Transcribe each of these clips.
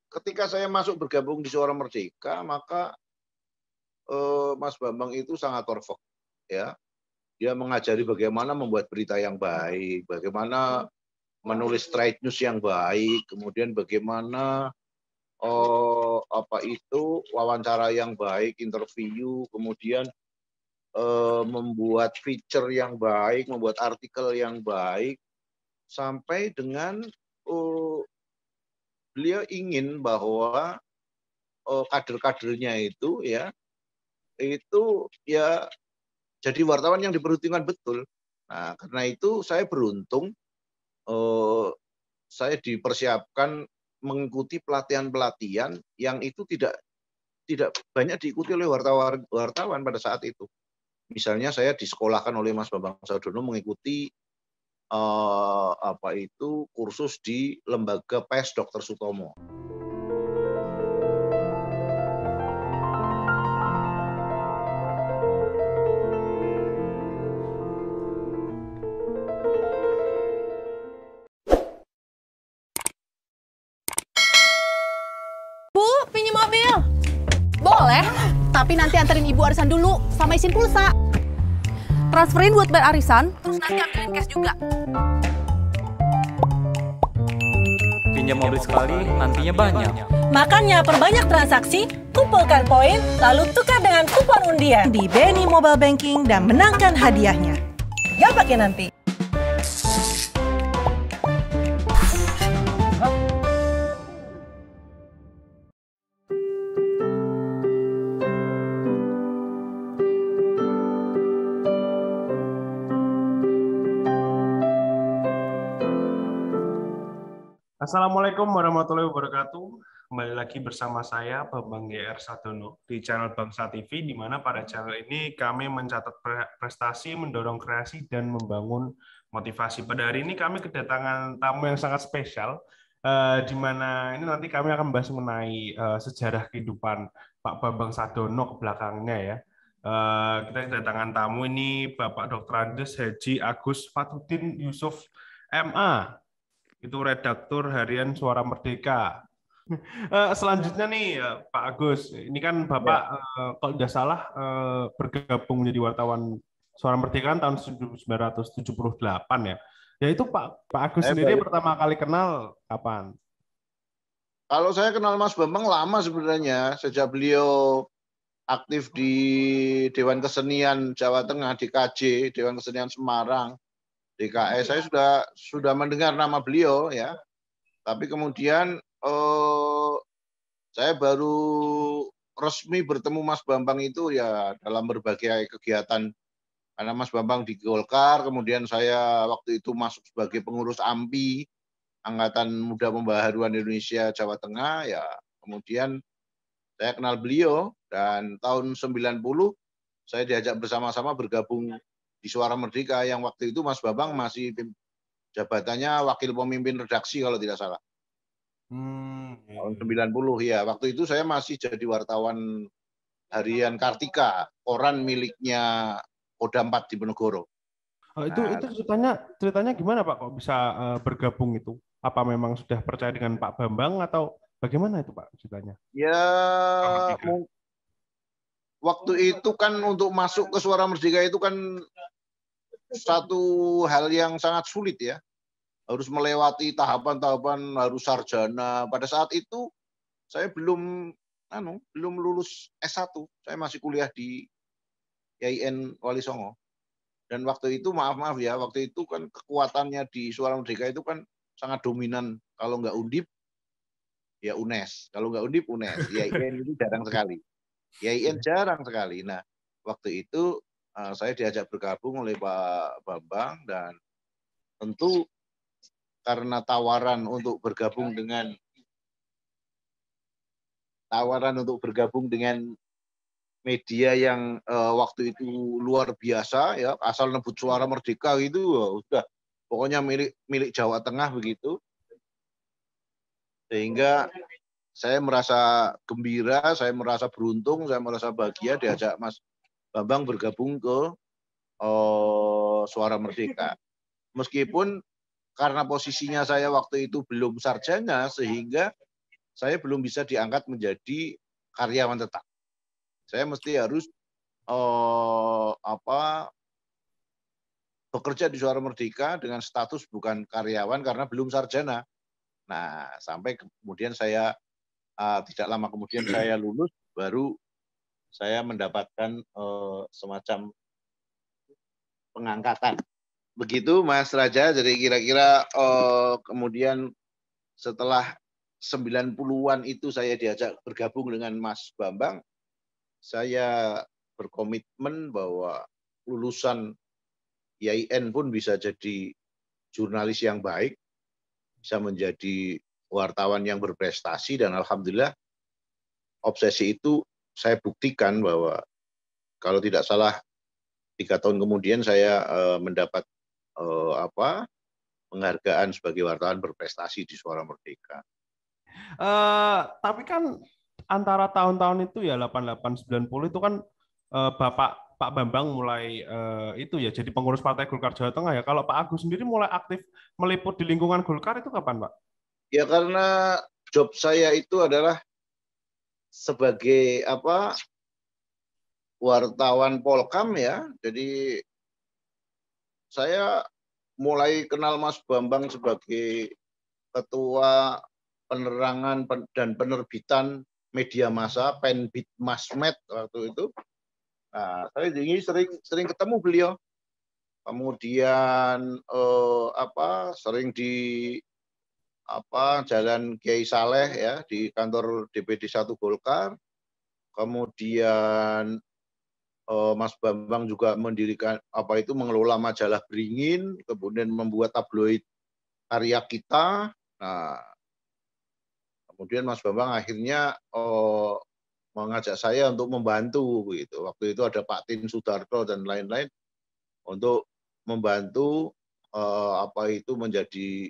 ketika saya masuk bergabung di Suara Merdeka, maka Mas Bambang itu sangat perfect, ya. Dia mengajari bagaimana membuat berita yang baik, bagaimana menulis trade news yang baik, kemudian bagaimana wawancara yang baik, interview, kemudian membuat feature yang baik, membuat artikel yang baik, sampai dengan beliau ingin bahwa kader-kadernya itu jadi wartawan yang diperhitungkan betul. Nah, karena itu saya beruntung saya dipersiapkan mengikuti pelatihan-pelatihan yang itu tidak banyak diikuti oleh wartawan pada saat itu. Misalnya saya disekolahkan oleh Mas Bambang Sadono mengikuti kursus di lembaga PES Dr. Sutomo. Bu, pinjam mobil. Boleh, tapi nanti anterin ibu arisan dulu sama isin pulsa. Transferin buat bayar arisan, terus nanti ambilin cash juga. Pinjam mobil sekali, nantinya banyak. Makanya perbanyak transaksi, kumpulkan poin, lalu tukar dengan kupon undian di BNI Mobile Banking dan menangkan hadiahnya. Gak pakai nanti. Assalamualaikum warahmatullahi wabarakatuh. Kembali lagi bersama saya Bambang GR Sadono di channel Bangsa TV, di mana pada channel ini kami mencatat prestasi, mendorong kreasi, dan membangun motivasi. Pada hari ini kami kedatangan tamu yang sangat spesial, di mana ini nanti kami akan membahas mengenai sejarah kehidupan Pak Bambang Sadono ke belakangnya ya. Kita kedatangan tamu ini Bapak Dr. Andes Haji Agus Fatudin Yusuf MA. Itu redaktur harian Suara Merdeka. Selanjutnya nih Pak Agus, ini kan Bapak kalau tidak salah bergabung menjadi wartawan Suara Merdeka tahun 1978 ya. Ya itu Pak Agus sendiri pertama kali kenal kapan? Kalau saya kenal Mas Bambang lama sebenarnya, sejak beliau aktif di Dewan Kesenian Jawa Tengah, DKJ, Dewan Kesenian Semarang, DKS. Saya sudah mendengar nama beliau ya, tapi kemudian saya baru resmi bertemu Mas Bambang itu ya dalam berbagai kegiatan, karena Mas Bambang di Golkar, kemudian saya waktu itu masuk sebagai pengurus AMPI, Angkatan Muda Pembaharuan Indonesia Jawa Tengah ya, kemudian saya kenal beliau dan tahun 90 saya diajak bersama-sama bergabung di Suara Merdeka yang waktu itu Mas Bambang masih jabatannya wakil pemimpin redaksi kalau tidak salah. Tahun 90 ya. Waktu itu saya masih jadi wartawan harian Kartika, koran miliknya Koda 4 di Penegoro. Itu ceritanya gimana Pak kok bisa bergabung itu? Apa memang sudah percaya dengan Pak Bambang atau bagaimana itu Pak ceritanya? Ya, waktu itu kan untuk masuk ke Suara Merdeka itu kan satu hal yang sangat sulit ya. Harus melewati tahapan-tahapan, harus sarjana. Pada saat itu saya belum lulus S1. Saya masih kuliah di IAIN Wali Songo. Dan waktu itu maaf ya, waktu itu kan kekuatannya di Suara Merdeka itu kan sangat dominan. Kalau nggak Undip ya UNES. Kalau nggak Undip UNES. IAIN itu jarang sekali. IAIN jarang sekali. Nah, waktu itu saya diajak bergabung oleh Pak Bambang, dan tentu karena tawaran untuk bergabung dengan media yang waktu itu luar biasa ya, asal nebut Suara Merdeka gitu udah pokoknya milik Jawa Tengah begitu, sehingga saya merasa gembira, saya merasa beruntung, saya merasa bahagia diajak Mas Bambang bergabung ke Suara Merdeka. Meskipun karena posisinya saya waktu itu belum sarjana, sehingga saya belum bisa diangkat menjadi karyawan tetap. Saya mesti harus bekerja di Suara Merdeka dengan status bukan karyawan karena belum sarjana. Nah, sampai kemudian saya tidak lama kemudian saya lulus, baru saya mendapatkan semacam pengangkatan. Begitu Mas Raja, jadi kira-kira kemudian setelah 90-an itu saya diajak bergabung dengan Mas Bambang, saya berkomitmen bahwa lulusan IAIN pun bisa jadi jurnalis yang baik, bisa menjadi wartawan yang berprestasi, dan alhamdulillah obsesi itu saya buktikan bahwa kalau tidak salah 3 tahun kemudian saya mendapat penghargaan sebagai wartawan berprestasi di Suara Merdeka. Tapi kan antara tahun-tahun itu ya 88 90 itu kan Pak Bambang mulai itu ya jadi pengurus Partai Golkar Jawa Tengah ya. Kalau Pak Agus sendiri mulai aktif meliput di lingkungan Golkar itu kapan, Pak? Ya karena job saya itu adalah sebagai wartawan Polkam ya. Jadi saya mulai kenal Mas Bambang sebagai ketua penerangan dan penerbitan media massa Penbit Masmed waktu itu. Nah, saya ini sering ketemu beliau. Kemudian sering di Jalan Kiai Saleh ya, di kantor DPD 1 Golkar. Kemudian Mas Bambang juga mendirikan mengelola majalah Beringin, kemudian membuat tabloid Karya Kita. Nah, kemudian Mas Bambang akhirnya mengajak saya untuk membantu gitu. Waktu itu ada Pak Tin Sudarto dan lain-lain untuk membantu menjadi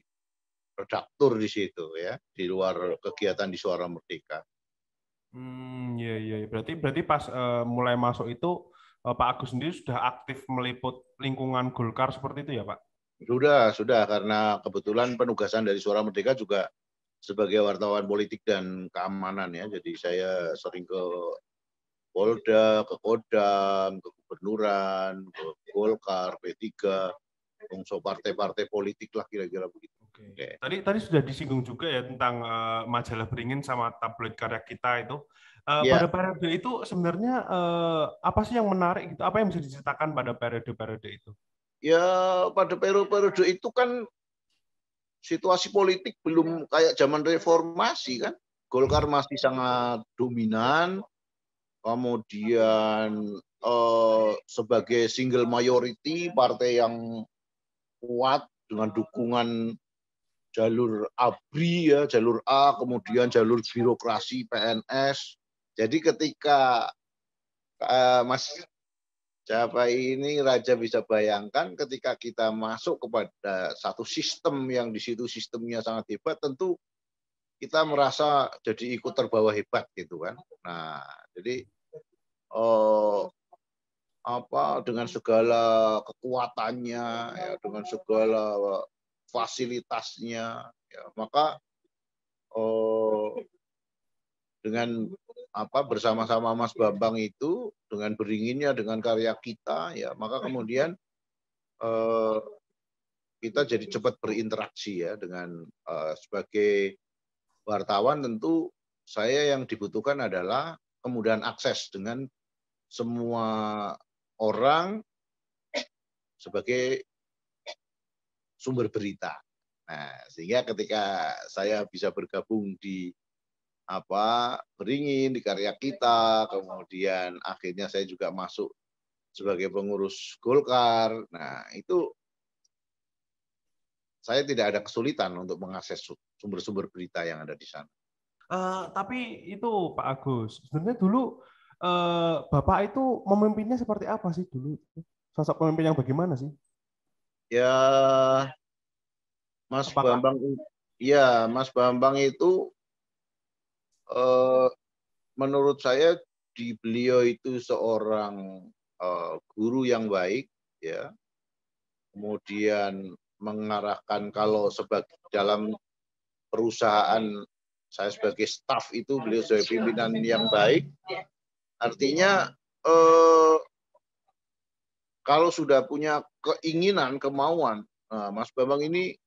redaktur di situ ya, di luar kegiatan di Suara Merdeka. Iya. Berarti pas mulai masuk itu Pak Agus sendiri sudah aktif meliput lingkungan Golkar seperti itu ya, Pak? Sudah karena kebetulan penugasan dari Suara Merdeka juga sebagai wartawan politik dan keamanan ya. Jadi saya sering ke Polda, ke Kodam, ke Gubernuran, ke Golkar, P3, partai-partai politik lah kira-kira begitu. Oke. Tadi sudah disinggung juga ya tentang majalah Beringin sama tabloid Karya Kita itu. Pada periode itu sebenarnya apa sih yang menarik gitu? Apa yang bisa diceritakan pada periode-periode itu? Ya pada periode itu kan situasi politik belum kayak zaman reformasi kan. Golkar masih sangat dominan. Kemudian sebagai single majority, partai yang kuat dengan dukungan jalur ABRI ya, jalur A, kemudian jalur birokrasi PNS. Jadi ketika Mas Raja bisa bayangkan ketika kita masuk kepada satu sistem yang di situ sistemnya sangat hebat, tentu kita merasa jadi ikut terbawa hebat gitu kan. Nah, jadi dengan segala kekuatannya ya, dengan segala fasilitasnya ya, maka dengan bersama-sama Mas Bambang itu dengan Beringinnya, dengan Karya Kita ya, maka kemudian kita jadi cepat berinteraksi ya dengan sebagai wartawan. Tentu saya yang dibutuhkan adalah kemudahan akses dengan semua orang sebagai sumber berita. Nah, sehingga ketika saya bisa bergabung di Beringin, di Karya Kita, kemudian akhirnya saya juga masuk sebagai pengurus Golkar. Nah, itu saya tidak ada kesulitan untuk mengakses sumber-sumber berita yang ada di sana. Tapi itu Pak Agus, sebenarnya dulu Bapak itu memimpinnya seperti apa sih dulu? Sosok pemimpin yang bagaimana sih? Ya, Mas Bambang itu menurut saya beliau itu seorang guru yang baik ya. Kemudian mengarahkan kalau sebagai dalam perusahaan saya sebagai staf itu, beliau sebagai pimpinan yang baik. Artinya kalau sudah punya keinginan, kemauan, nah, Mas Bambang ini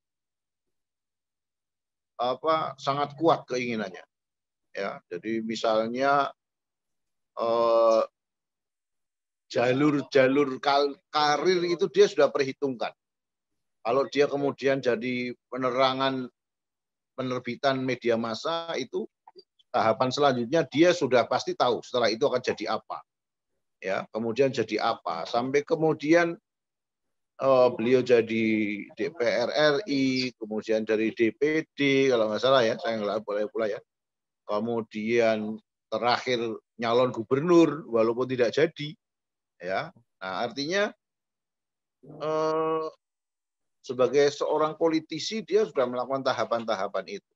sangat kuat keinginannya. Ya, jadi misalnya jalur karir itu dia sudah perhitungkan. Kalau dia kemudian jadi penerbitan media massa, itu tahapan selanjutnya dia sudah pasti tahu setelah itu akan jadi apa. Ya, kemudian jadi apa. Sampai kemudian beliau jadi DPR RI, kemudian dari DPD, kalau nggak salah ya, saya nggak boleh pula ya. Kemudian terakhir nyalon gubernur, walaupun tidak jadi. Ya, nah artinya sebagai seorang politisi dia sudah melakukan tahapan-tahapan itu.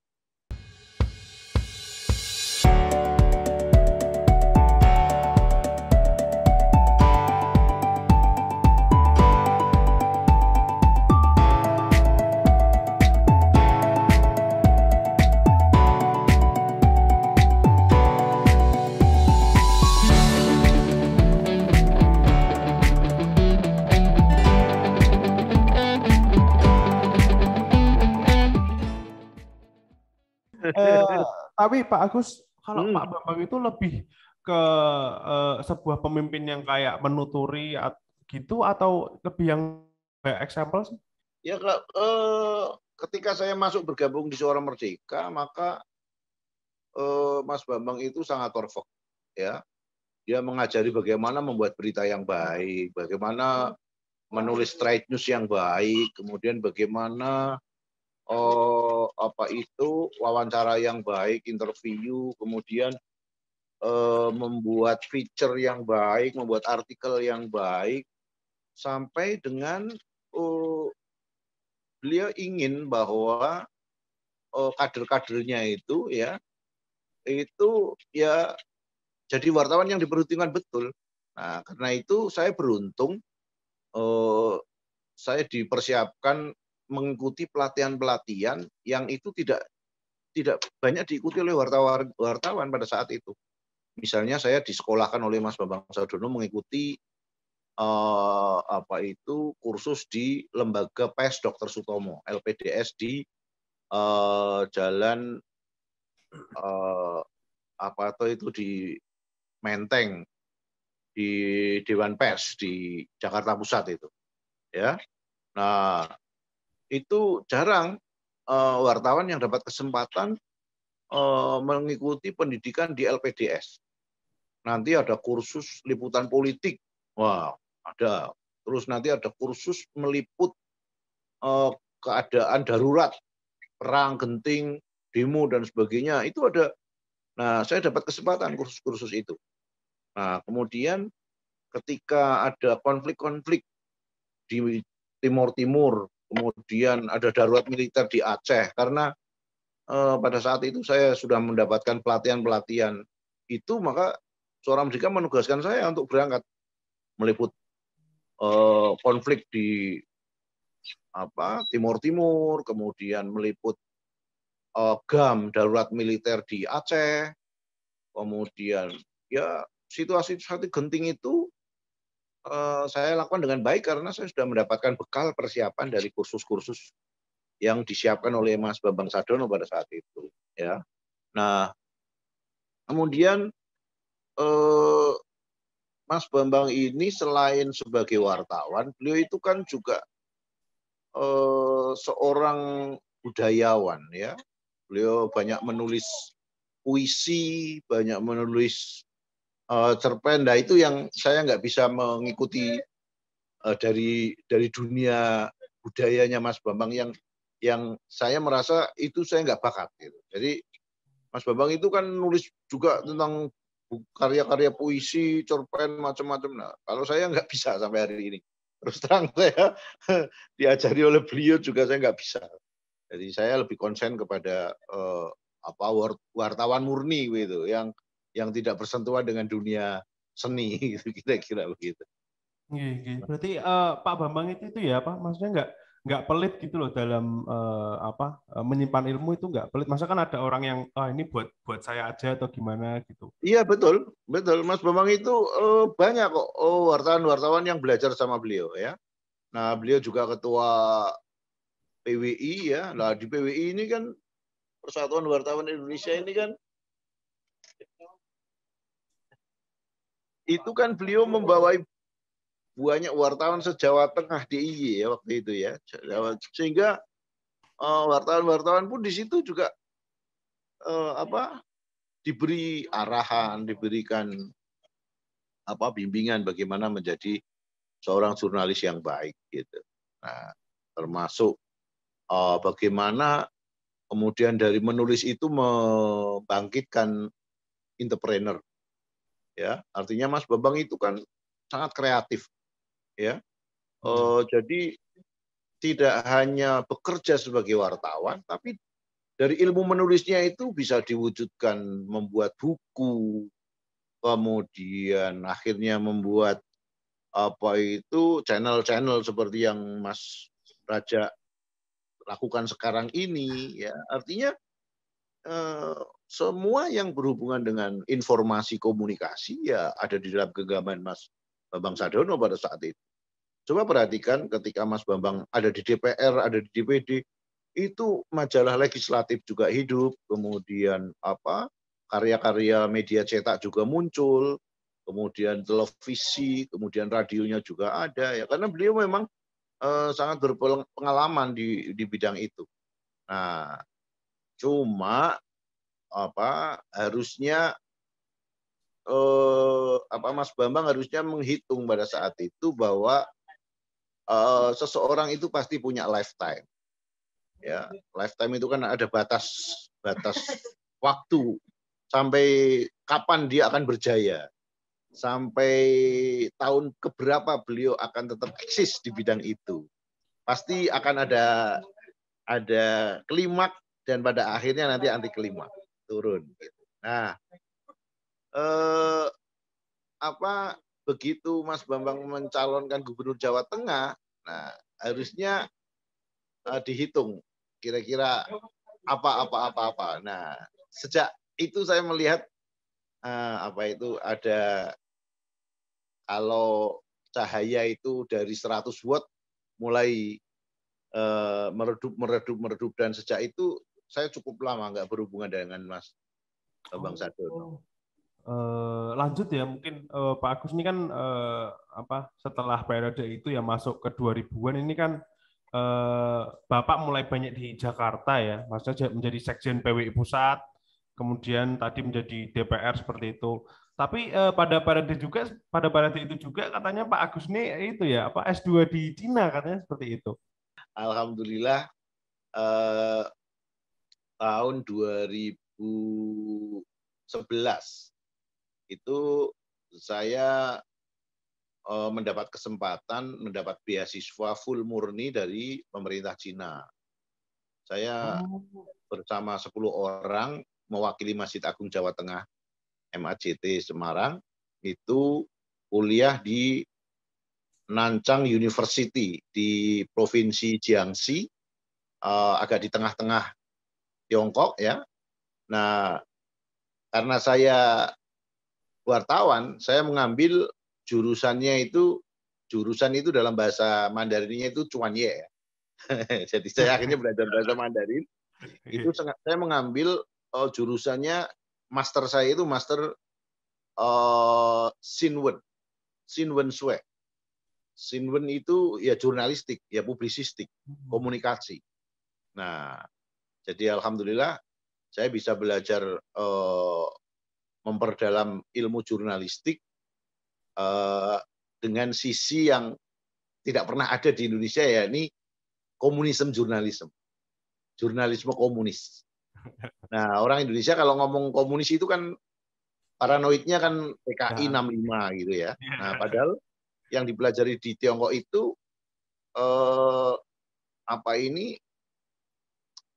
Tapi Pak Agus, kalau Pak Bambang itu lebih ke sebuah pemimpin yang kayak menuturi gitu, atau lebih yang kayak example sih? Ya, ketika saya masuk bergabung di Suara Merdeka, maka Mas Bambang itu sangat perfect, ya. Dia mengajari bagaimana membuat berita yang baik, bagaimana menulis trade news yang baik, kemudian bagaimana wawancara yang baik, interview, kemudian membuat feature yang baik, membuat artikel yang baik, sampai dengan beliau ingin bahwa kader-kadernya itu jadi wartawan yang diperhitungkan betul. Nah, karena itu saya beruntung saya dipersiapkan mengikuti pelatihan-pelatihan yang itu tidak banyak diikuti oleh wartawan pada saat itu. Misalnya saya disekolahkan oleh Mas Bambang Sadono mengikuti kursus di Lembaga PES Dr. Sutomo, LPDS di Jalan di Menteng, di Dewan Pers di Jakarta Pusat itu. Ya. Nah, itu jarang wartawan yang dapat kesempatan mengikuti pendidikan di LPDS. Nanti ada kursus liputan politik, ada. Terus nanti ada kursus meliput keadaan darurat, perang, genting, demo dan sebagainya. Itu ada. Nah, saya dapat kesempatan kursus-kursus itu. Nah, kemudian ketika ada konflik-konflik di Timur Timur, kemudian ada darurat militer di Aceh, karena pada saat itu saya sudah mendapatkan pelatihan-pelatihan itu, maka Suara Merdeka menugaskan saya untuk berangkat meliput konflik di Timur Timur, kemudian meliput GAM, darurat militer di Aceh, kemudian ya situasi genting itu saya lakukan dengan baik karena saya sudah mendapatkan bekal persiapan dari kursus-kursus yang disiapkan oleh Mas Bambang Sadono pada saat itu. Ya, nah kemudian Mas Bambang ini selain sebagai wartawan, beliau itu kan juga seorang budayawan, ya. Beliau banyak menulis puisi, banyak menulis cerpen. Nah, itu yang saya nggak bisa mengikuti dari dunia budayanya Mas Bambang yang saya merasa itu saya nggak bakat gitu. Jadi Mas Bambang itu kan nulis juga tentang karya-karya puisi, cerpen, macam-macam. Nah, kalau saya nggak bisa sampai hari ini. Terus terang saya diajari oleh beliau juga saya nggak bisa. Jadi saya lebih konsen kepada wartawan murni gitu, yang tidak bersentuhan dengan dunia seni, gitu, kira-kira begitu. Berarti Pak Bambang itu ya Pak, maksudnya nggak pelit gitu loh dalam menyimpan ilmu itu nggak pelit. Masa kan ada orang yang ini buat saya aja atau gimana gitu. Iya betul, betul. Mas Bambang itu banyak kok wartawan-wartawan yang belajar sama beliau ya. Nah beliau juga ketua PWI ya. Nah di PWI ini kan Persatuan Wartawan Indonesia ini kan itu kan beliau membawai banyak wartawan se-Jawa Tengah DIY ya waktu itu ya. Sehingga wartawan-wartawan pun di situ juga diberi arahan, diberikan bimbingan bagaimana menjadi seorang jurnalis yang baik gitu. Nah, termasuk bagaimana kemudian dari menulis itu membangkitkan entrepreneur. Ya, artinya Mas Bambang itu kan sangat kreatif. Ya. Jadi tidak hanya bekerja sebagai wartawan, tapi dari ilmu menulisnya itu bisa diwujudkan membuat buku, kemudian akhirnya membuat channel-channel seperti yang Mas Raja lakukan sekarang ini. Ya, artinya semua yang berhubungan dengan informasi komunikasi ya ada di dalam genggaman Mas Bambang Sadono pada saat itu. Coba perhatikan ketika Mas Bambang ada di DPR, ada di DPD, itu majalah legislatif juga hidup, kemudian karya-karya media cetak juga muncul, kemudian televisi, kemudian radionya juga ada ya karena beliau memang sangat berpengalaman di bidang itu. Nah, cuma harusnya Mas Bambang harusnya menghitung pada saat itu bahwa seseorang itu pasti punya lifetime. Ya, lifetime itu kan ada batas waktu sampai kapan dia akan berjaya. Sampai tahun keberapa beliau akan tetap eksis di bidang itu. Pasti akan ada klimaks dan pada akhirnya nanti anti klimaks turun gitu. Nah, begitu Mas Bambang mencalonkan Gubernur Jawa Tengah, nah harusnya dihitung kira-kira apa. Nah, sejak itu saya melihat ada kalau cahaya itu dari 100 watt mulai meredup dan sejak itu saya cukup lama nggak berhubungan dengan Mas Bambang Sadono. Lanjut ya mungkin Pak Agus ini kan setelah periode itu ya masuk ke 2000-an ini kan Bapak mulai banyak di Jakarta ya, maksudnya menjadi Sekjen PWI Pusat, kemudian tadi menjadi DPR seperti itu. Tapi pada periode itu juga katanya Pak Agus ini itu ya S2 di Cina katanya seperti itu. Alhamdulillah tahun 2011 itu saya mendapat kesempatan mendapat beasiswa full murni dari pemerintah Cina. Saya bersama 10 orang mewakili Masjid Agung Jawa Tengah MAJT Semarang itu kuliah di Nanchang University di Provinsi Jiangxi, agak di tengah-tengah Tiongkok ya. Nah, karena saya wartawan, saya mengambil jurusan itu dalam bahasa Mandarinnya itu Cuanye ya. Jadi saya akhirnya belajar bahasa Mandarin. Itu saya mengambil jurusannya master saya itu master Sinwen Sue. Sinwen itu ya jurnalistik, ya publisistik, komunikasi. Nah, jadi alhamdulillah saya bisa belajar memperdalam ilmu jurnalistik dengan sisi yang tidak pernah ada di Indonesia, ya ini komunisme jurnalisme komunis. Nah, orang Indonesia kalau ngomong komunis itu kan paranoidnya kan PKI 65 gitu ya. Nah, padahal yang dipelajari di Tiongkok itu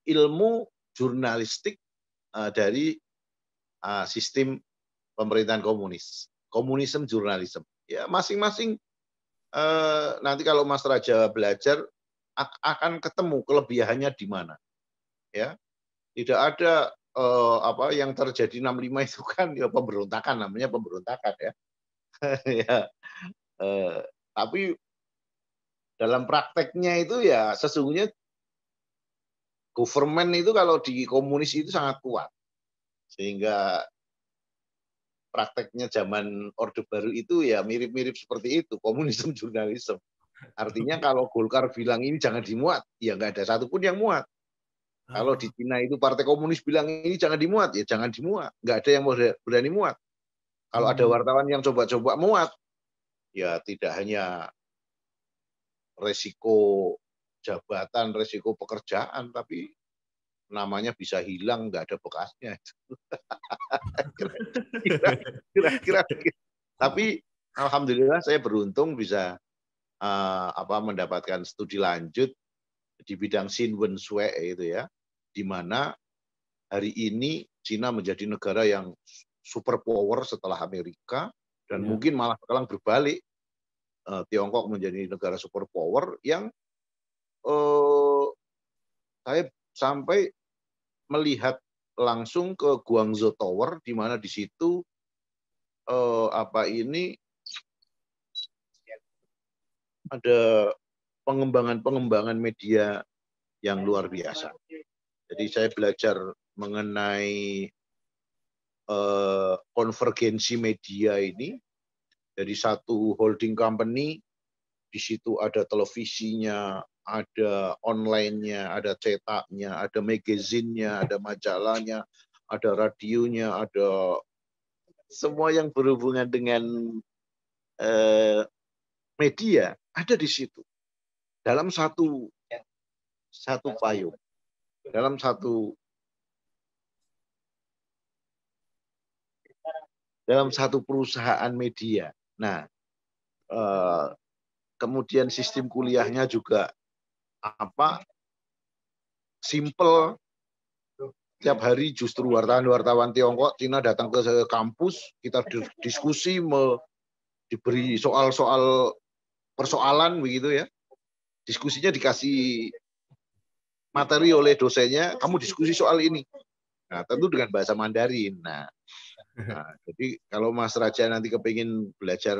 ilmu jurnalistik dari sistem pemerintahan komunis, komunisme jurnalisme. Ya masing-masing nanti kalau Mas Raja belajar akan ketemu kelebihannya di mana. Ya, tidak ada apa yang terjadi 65 itu kan ya pemberontakan, namanya pemberontakan ya. Ya, tapi dalam prakteknya itu ya sesungguhnya government itu kalau di komunis itu sangat kuat. Sehingga prakteknya zaman Orde Baru itu ya mirip-mirip seperti itu, komunisme jurnalisme. Artinya kalau Golkar bilang ini jangan dimuat, ya nggak ada satupun yang muat. Kalau di Cina itu partai komunis bilang ini jangan dimuat, ya jangan dimuat. Nggak ada yang berani muat. Kalau ada wartawan yang coba-coba muat, ya tidak hanya resiko jabatan, resiko pekerjaan, tapi namanya bisa hilang, nggak ada bekasnya. Kira-kira. Tapi alhamdulillah saya beruntung bisa mendapatkan studi lanjut di bidang Sin Wen Shui itu ya, di mana hari ini Cina menjadi negara yang superpower setelah Amerika dan mungkin malah sekarang berbalik, Tiongkok menjadi negara superpower yang saya sampai melihat langsung ke Guangzhou Tower, di mana di situ ada pengembangan media yang luar biasa. Jadi saya belajar mengenai konvergensi media ini dari satu holding company, di situ ada televisinya, ada online-nya, ada cetaknya, ada magazine-nya, ada majalahnya, ada radionya, ada semua yang berhubungan dengan media ada di situ. Dalam satu payung, dalam satu perusahaan media. Nah, kemudian sistem kuliahnya juga simple. Tiap hari justru wartawan Tiongkok, Cina datang ke kampus, kita diskusi, diberi persoalan begitu ya. Diskusinya dikasih materi oleh dosennya, kamu diskusi soal ini. Nah, tentu dengan bahasa Mandarin. Nah, jadi kalau Mas Raja nanti kepingin belajar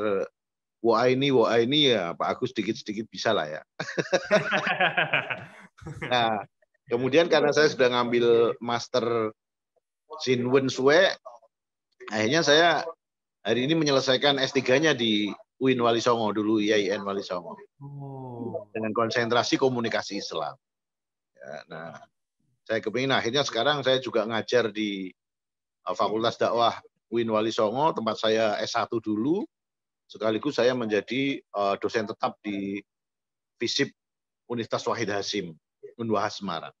wah ini ya Pak Agus sedikit-sedikit bisa lah ya. Nah, kemudian karena saya sudah ngambil master Sin Wen Shui, akhirnya saya hari ini menyelesaikan S3-nya di UIN Wali Songo dulu, IAIN Wali Songo. Dengan konsentrasi komunikasi Islam. Ya, nah, saya kepingin akhirnya sekarang saya juga ngajar di Fakultas Dakwah UIN Wali Songo, tempat saya S1 dulu. Sekaligus saya menjadi dosen tetap di FISIP Universitas Wahid Hasim, Unwahas Semarang.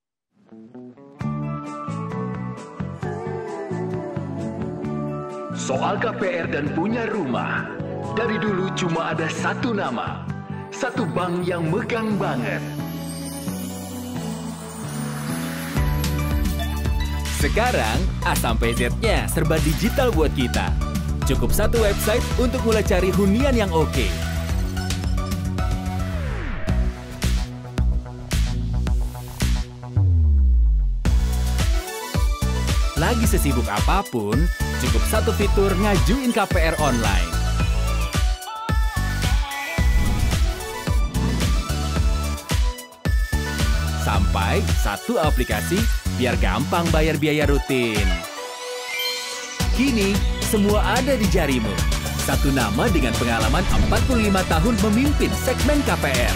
Soal KPR dan punya rumah, dari dulu cuma ada satu nama, satu bank yang megang banget. Sekarang A sampai Z-nya serba digital buat kita. Cukup satu website untuk mulai cari hunian yang oke. Lagi sesibuk apapun, cukup satu fitur ngajuin KPR online. Sampai satu aplikasi biar gampang bayar biaya rutin. Kini, semua ada di jarimu. Satu nama dengan pengalaman 45 tahun memimpin segmen KPR.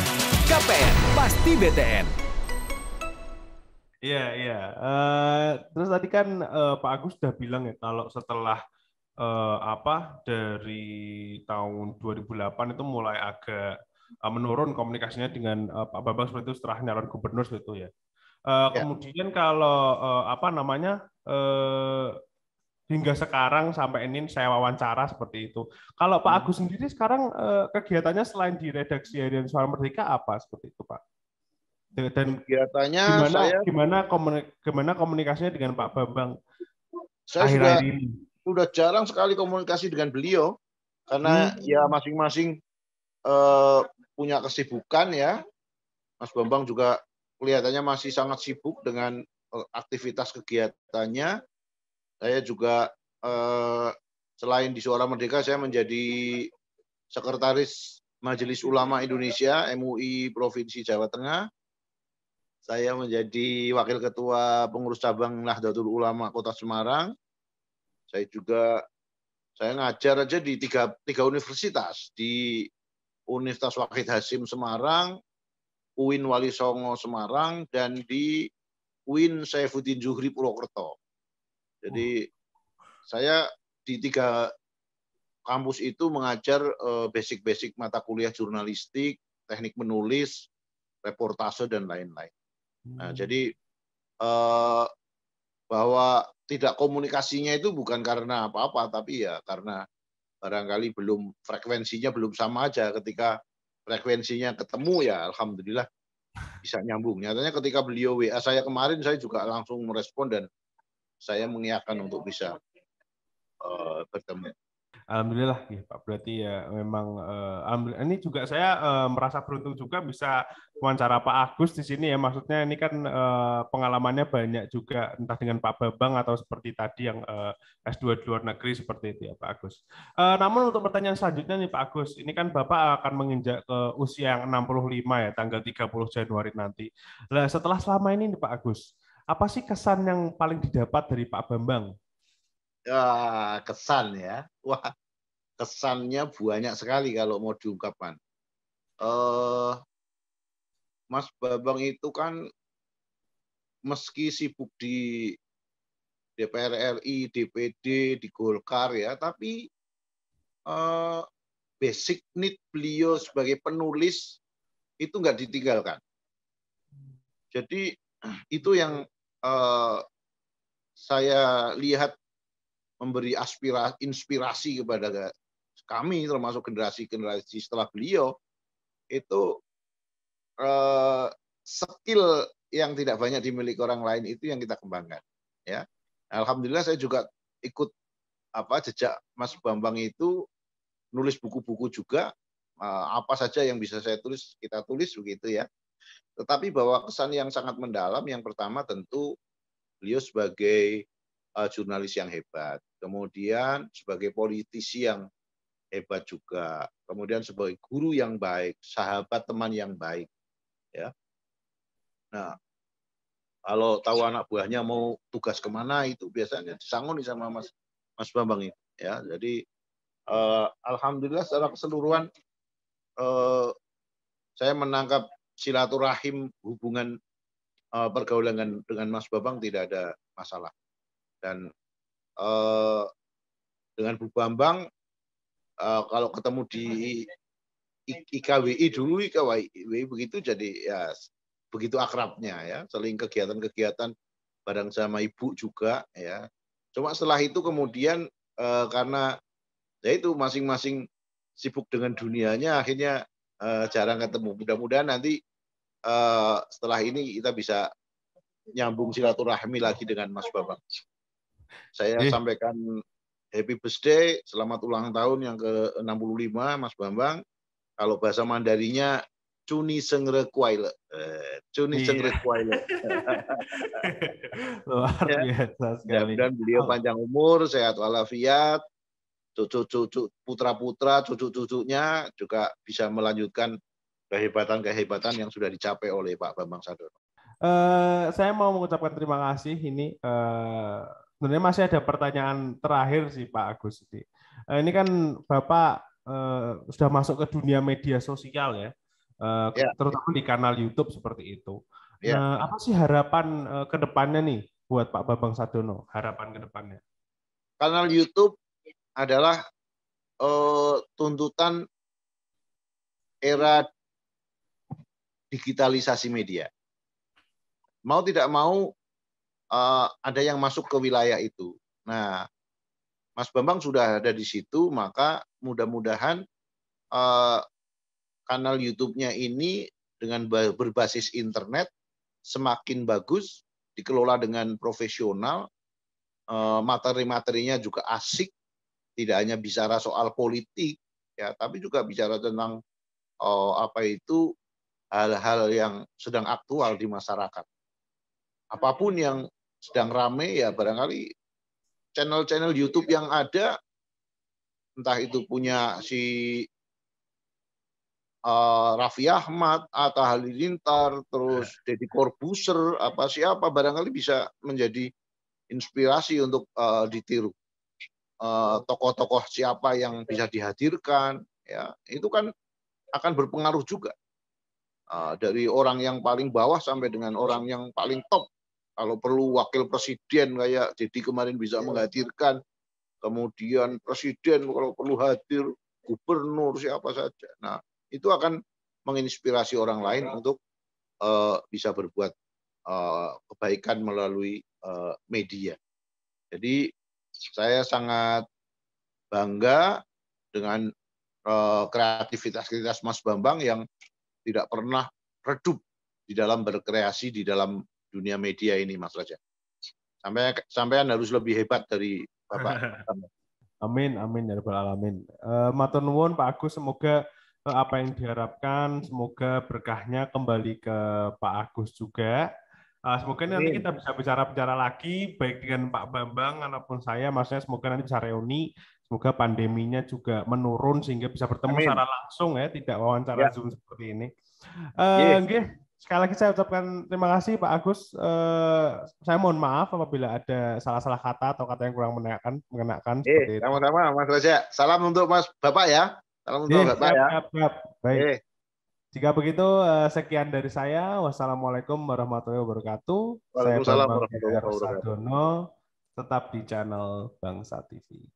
KPR pasti BTN. Iya. Terus tadi kan Pak Agus sudah bilang ya kalau setelah dari tahun 2008 itu mulai agak menurun komunikasinya dengan Pak Bambang seperti itu setelah nyalon gubernur seperti itu ya. Kemudian kalau hingga sekarang sampai ini saya wawancara seperti itu. Kalau Pak Agus sendiri sekarang kegiatannya selain di redaksi Harian Suara Merdeka apa seperti itu Pak? Dan kegiatannya gimana komunikasinya dengan Pak Bambang? Saya sudah jarang sekali komunikasi dengan beliau karena ya masing-masing punya kesibukan ya. Mas Bambang juga kelihatannya masih sangat sibuk dengan aktivitas kegiatannya. Saya juga selain di Suara Merdeka, saya menjadi Sekretaris Majelis Ulama Indonesia MUI Provinsi Jawa Tengah. Saya menjadi Wakil Ketua Pengurus Cabang Nahdlatul Ulama Kota Semarang. Saya ngajar aja di tiga universitas, di Universitas Wahid Hasim Semarang, UIN Wali Songo Semarang, dan di UIN Saifuddin Zuhri Purwokerto. Jadi saya di 3 kampus itu mengajar basic-basic mata kuliah jurnalistik, teknik menulis, reportase, dan lain-lain. Nah, jadi bahwa tidak komunikasinya itu bukan karena apa-apa, tapi ya karena barangkali frekuensinya belum sama aja. Ketika frekuensinya ketemu ya alhamdulillah bisa nyambung. Nyatanya ketika beliau WA saya kemarin, saya juga langsung merespon dan saya mengiyakan untuk bisa bertemu. Alhamdulillah ya Pak, berarti ya memang ini juga saya merasa beruntung juga bisa wawancara Pak Agus di sini ya. Maksudnya ini kan pengalamannya banyak juga, entah dengan Pak Bambang atau seperti tadi yang S2 di luar negeri seperti itu ya Pak Agus. Namun untuk pertanyaan selanjutnya nih Pak Agus, ini kan Bapak akan menginjak ke usia yang 65 ya, tanggal 30 Januari nanti. Nah, selama ini nih Pak Agus, apa sih kesan yang paling didapat dari Pak Bambang? Ya, kesan ya. Wah, kesannya banyak sekali kalau mau diungkapkan. Mas Bambang itu kan meski sibuk di DPR RI, DPD, di Golkar ya, tapi basic need beliau sebagai penulis itu nggak ditinggalkan. Jadi itu yang saya lihat memberi inspirasi kepada kami, termasuk generasi setelah beliau, itu skill yang tidak banyak dimiliki orang lain itu yang kita kembangkan. Ya, alhamdulillah saya juga ikut jejak Mas Bambang itu, nulis buku-buku juga, apa saja yang bisa saya tulis kita tulis begitu ya. Tetapi bahwa kesan yang sangat mendalam, yang pertama tentu beliau sebagai jurnalis yang hebat, kemudian sebagai politisi yang hebat juga, kemudian sebagai guru yang baik, sahabat teman yang baik, ya. Nah, kalau tahu anak buahnya mau tugas kemana itu biasanya disangoni sama Mas Bambang itu, ya. Jadi alhamdulillah secara keseluruhan saya menangkap silaturahim hubungan pergaulan dengan Mas Bambang tidak ada masalah. Dan dengan Bu Bambang kalau ketemu di IKWI dulu, IKWI begitu, jadi ya begitu akrabnya ya, saling kegiatan-kegiatan bareng sama Ibu juga ya. Cuma setelah itu kemudian karena ya itu masing-masing sibuk dengan dunianya, akhirnya jarang ketemu. Mudah-mudahan nanti setelah ini kita bisa nyambung silaturahmi lagi dengan Mas Bambang. Saya sampaikan happy birthday, selamat ulang tahun yang ke-65 Mas Bambang. Kalau bahasa Mandarinya Cuni Sengre Kuaile. Cuni Sengre Kuaile. Luar biasa sekali. Dan beliau panjang umur, sehat walafiat, cucu-cucu, putra-putra, cucu-cucunya juga bisa melanjutkan kehebatan-kehebatan yang sudah dicapai oleh Pak Bambang Sadono. Saya mau mengucapkan terima kasih ini. Sebenarnya masih ada pertanyaan terakhir sih Pak Agus. Ini kan Bapak sudah masuk ke dunia media sosial ya, terutama di kanal YouTube seperti itu. Nah, apa sih harapan ke depannya nih buat Pak Bambang Sadono? Harapan ke depannya? Kanal YouTube adalah tuntutan era digitalisasi media. Mau tidak mau ada yang masuk ke wilayah itu. Nah, Mas Bambang sudah ada di situ, maka mudah-mudahan kanal YouTube-nya ini dengan berbasis internet semakin bagus, dikelola dengan profesional, materi-materinya juga asik, tidak hanya bicara soal politik, ya, tapi juga bicara tentang hal-hal yang sedang aktual di masyarakat. Apapun yang sedang rame ya barangkali channel-channel YouTube yang ada, entah itu punya si Raffi Ahmad, Atta Halilintar, terus Deddy Corbuzier, apa siapa barangkali bisa menjadi inspirasi untuk ditiru. Tokoh-tokoh siapa yang bisa dihadirkan, ya itu kan akan berpengaruh juga. Dari orang yang paling bawah sampai dengan orang yang paling top. Kalau perlu wakil presiden kayak Deddy kemarin bisa menghadirkan, kemudian presiden kalau perlu hadir, gubernur siapa saja. Nah, itu akan menginspirasi orang lain untuk bisa berbuat kebaikan melalui media. Jadi saya sangat bangga dengan kreativitas Mas Bambang yang tidak pernah redup di dalam berkreasi di dalam dunia media ini, Mas Raja. Sampean harus lebih hebat dari Bapak. Amin, amin ya rabbal alamin. Matur nuwun Pak Agus, semoga apa yang diharapkan, semoga berkahnya kembali ke Pak Agus juga. Semoga nanti kita bisa bicara-bicara lagi, baik dengan Pak Bambang ataupun saya, maksudnya semoga nanti bisa reuni, semoga pandeminya juga menurun sehingga bisa bertemu secara langsung ya, tidak wawancara Zoom seperti ini. Sekali lagi saya ucapkan terima kasih Pak Agus. Saya mohon maaf apabila ada salah-salah kata atau kata yang kurang mengenakan. Sama-sama Mas Raja. Salam untuk Mas Bapak ya. Salam untuk Bapak ya. Baik. Jika begitu, sekian dari saya. Wassalamualaikum warahmatullahi wabarakatuh. Waalaikumsalam warahmatullahi wabarakatuh. Tetap di channel Bangsa TV.